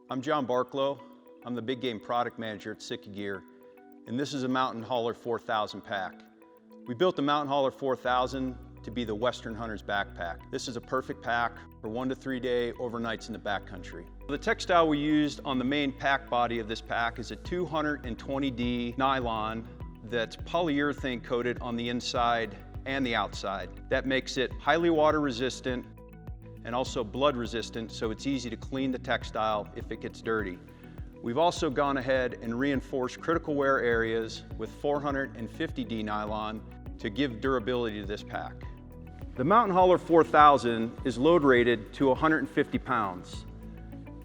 I'm John Barklow. I'm the big game product manager at Sitka Gear, and this is a Mountain Hauler 4000 pack. We built the Mountain Hauler 4000 to be the Western Hunter's backpack. This is a perfect pack for 1 to 3 day overnights in the backcountry. The textile we used on the main pack body of this pack is a 220D nylon that's polyurethane coated on the inside and the outside. That makes it highly water resistant and also blood resistant, so it's easy to clean the textile if it gets dirty. We've also gone ahead and reinforced critical wear areas with 450D nylon to give durability to this pack. The Mountain Hauler 4000 is load rated to 150 pounds.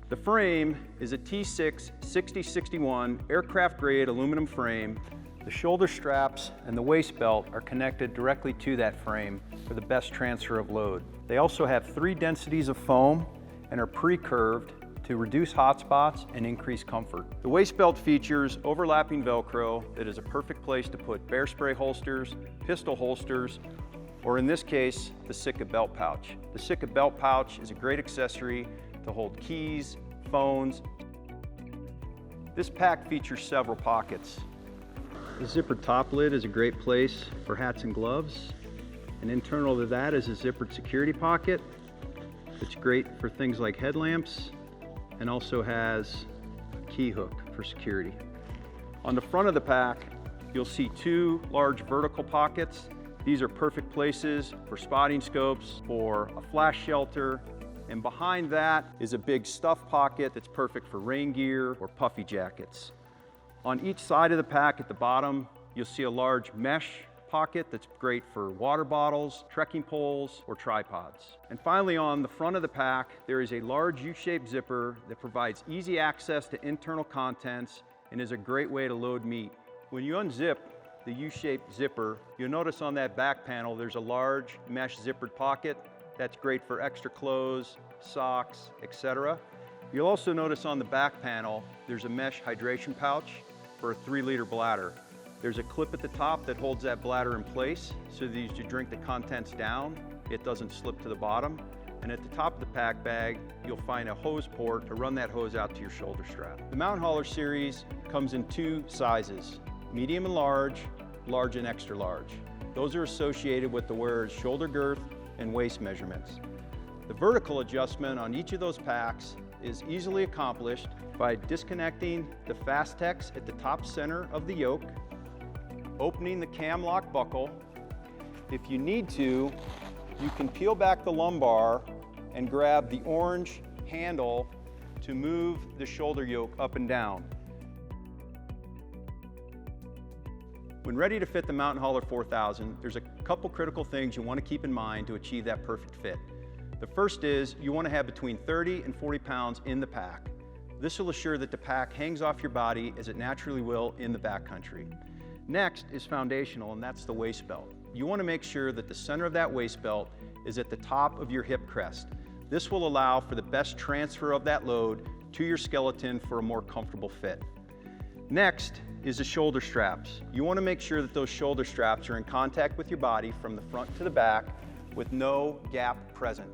The frame is a T6 6061 aircraft grade aluminum frame. The shoulder straps and the waist belt are connected directly to that frame for the best transfer of load. They also have 3 densities of foam and are pre-curved to reduce hot spots and increase comfort. The waist belt features overlapping Velcro that is a perfect place to put bear spray holsters, pistol holsters, or in this case, the Sitka belt pouch. The Sitka belt pouch is a great accessory to hold keys, phones. This pack features several pockets. The zipper top lid is a great place for hats and gloves. And internal to that is a zippered security pocket. It's great for things like headlamps and also has a key hook for security. On the front of the pack, you'll see 2 large vertical pockets. These are perfect places for spotting scopes, for a flash shelter, and behind that is a big stuff pocket that's perfect for rain gear or puffy jackets. On each side of the pack at the bottom, you'll see a large mesh pocket that's great for water bottles, trekking poles, or tripods. And finally, on the front of the pack, there is a large U-shaped zipper that provides easy access to internal contents and is a great way to load meat. When you unzip the U-shaped zipper, you'll notice on that back panel there's a large mesh zippered pocket. That's great for extra clothes, socks, etc. You'll also notice on the back panel there's a mesh hydration pouch for a 3-liter bladder. There's a clip at the top that holds that bladder in place so that as you drink the contents down, it doesn't slip to the bottom. And at the top of the pack bag, you'll find a hose port to run that hose out to your shoulder strap. The Mountain Hauler series comes in 2 sizes, medium and large, large and extra large. Those are associated with the wearer's shoulder girth and waist measurements. The vertical adjustment on each of those packs is easily accomplished by disconnecting the Fastex at the top center of the yoke, opening the cam lock buckle. If you need to, you can peel back the lumbar and grab the orange handle to move the shoulder yoke up and down. When ready to fit the Mountain Hauler 4000, there's a couple critical things you want to keep in mind to achieve that perfect fit. The first is you want to have between 30 and 40 pounds in the pack. This will assure that the pack hangs off your body as it naturally will in the backcountry. Next is foundational, and that's the waist belt. You want to make sure that the center of that waist belt is at the top of your hip crest. This will allow for the best transfer of that load to your skeleton for a more comfortable fit. Next is the shoulder straps. You want to make sure that those shoulder straps are in contact with your body from the front to the back with no gap present.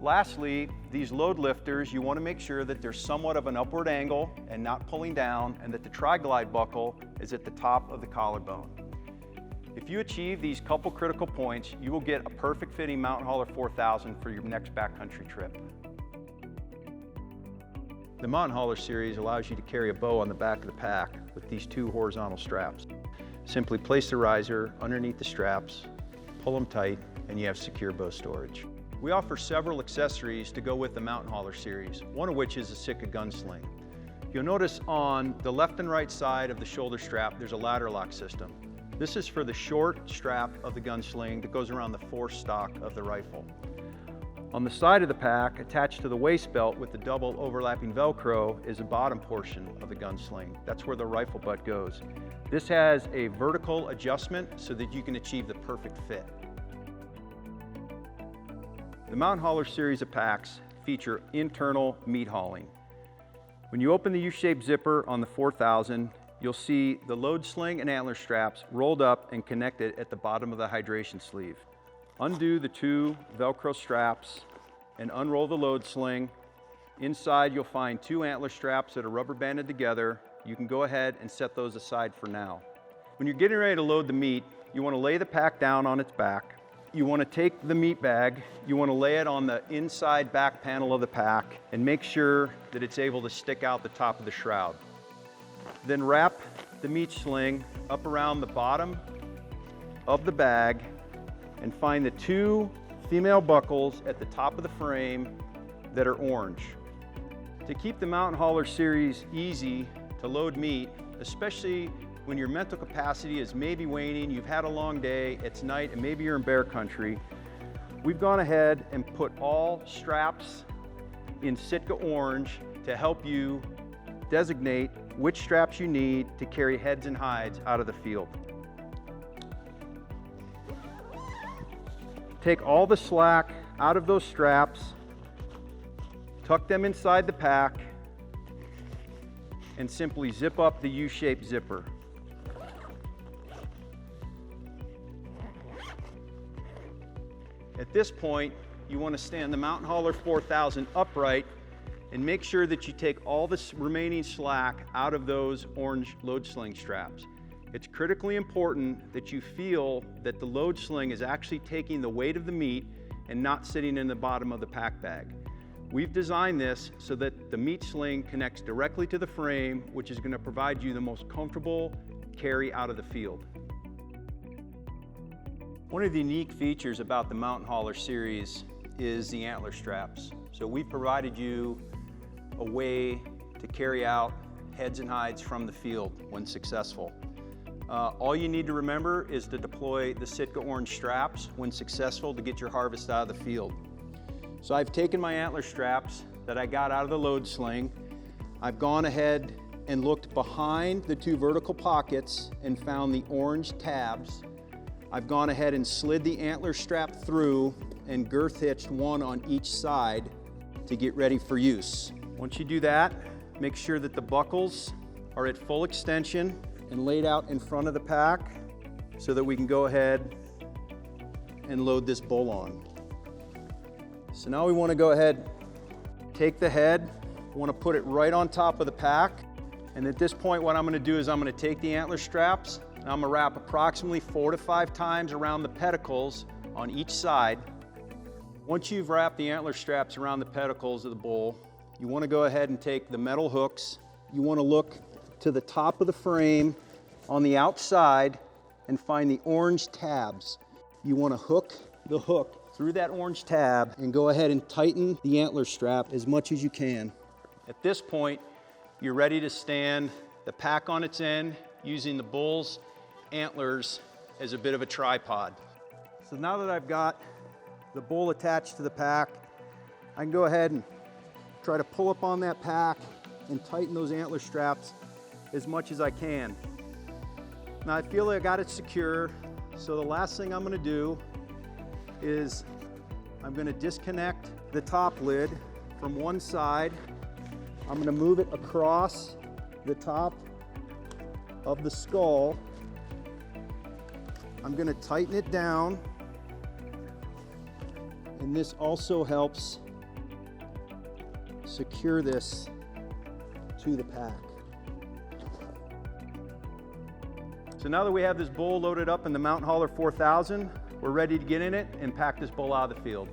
Lastly, these load lifters, you want to make sure that there's somewhat of an upward angle and not pulling down, and that the tri-glide buckle is at the top of the collarbone. If you achieve these couple critical points, you will get a perfect fitting Mountain Hauler 4000 for your next backcountry trip. The Mountain Hauler series allows you to carry a bow on the back of the pack with these 2 horizontal straps. Simply place the riser underneath the straps, pull them tight, and you have secure bow storage. We offer several accessories to go with the Mountain Hauler series, one of which is a Sitka gun sling. You'll notice on the left and right side of the shoulder strap there's a ladder lock system. This is for the short strap of the gun sling that goes around the forestock of the rifle. On the side of the pack, attached to the waist belt with the double overlapping Velcro, is the bottom portion of the gun sling. That's where the rifle butt goes. This has a vertical adjustment so that you can achieve the perfect fit. The Mountain Hauler series of packs feature internal meat hauling. When you open the U-shaped zipper on the 4000, you'll see the load sling and antler straps rolled up and connected at the bottom of the hydration sleeve. Undo the 2 Velcro straps and unroll the load sling. Inside you'll find 2 antler straps that are rubber banded together. You can go ahead and set those aside for now. When you're getting ready to load the meat, you want to lay the pack down on its back. You want to take the meat bag, you want to lay it on the inside back panel of the pack and make sure that it's able to stick out the top of the shroud. Then wrap the meat sling up around the bottom of the bag and find the 2 female buckles at the top of the frame that are orange. To keep the Mountain Hauler series easy to load meat, especially when your mental capacity is maybe waning, you've had a long day, it's night, and maybe you're in bear country, we've gone ahead and put all straps in Sitka orange to help you designate which straps you need to carry heads and hides out of the field. Take all the slack out of those straps, tuck them inside the pack, and simply zip up the U-shaped zipper. At this point, you want to stand the Mountain Hauler 4000 upright and make sure that you take all the remaining slack out of those orange load sling straps. It's critically important that you feel that the load sling is actually taking the weight of the meat and not sitting in the bottom of the pack bag. We've designed this so that the meat sling connects directly to the frame, which is going to provide you the most comfortable carry out of the field. One of the unique features about the Mountain Hauler series is the antler straps. So we've provided you a way to carry out heads and hides from the field when successful. All you need to remember is to deploy the Sitka orange straps when successful to get your harvest out of the field. So I've taken my antler straps that I got out of the load sling. I've gone ahead and looked behind the 2 vertical pockets and found the orange tabs. I've gone ahead and slid the antler strap through and girth hitched one on each side to get ready for use. Once you do that, make sure that the buckles are at full extension and laid out in front of the pack so that we can go ahead and load this bull on. So now we want to go ahead, take the head, I want to put it right on top of the pack. And at this point, what I'm going to do is I'm going to take the antler straps and I'm going to wrap approximately 4 to 5 times around the pedicles on each side. Once you've wrapped the antler straps around the pedicles of the bull, you want to go ahead and take the metal hooks. You want to look to the top of the frame on the outside and find the orange tabs. You want to hook the hook through that orange tab and go ahead and tighten the antler strap as much as you can. At this point, you're ready to stand the pack on its end using the bull's antlers as a bit of a tripod. So now that I've got the bull attached to the pack, I can go ahead and try to pull up on that pack and tighten those antler straps as much as I can. Now I feel like I got it secure, so the last thing I'm going to do is I'm going to disconnect the top lid from one side. I'm going to move it across the top of the skull. I'm going to tighten it down, and this also helps secure this to the pack. So now that we have this bull loaded up in the Mountain Hauler 4000, we're ready to get in it and pack this bull out of the field.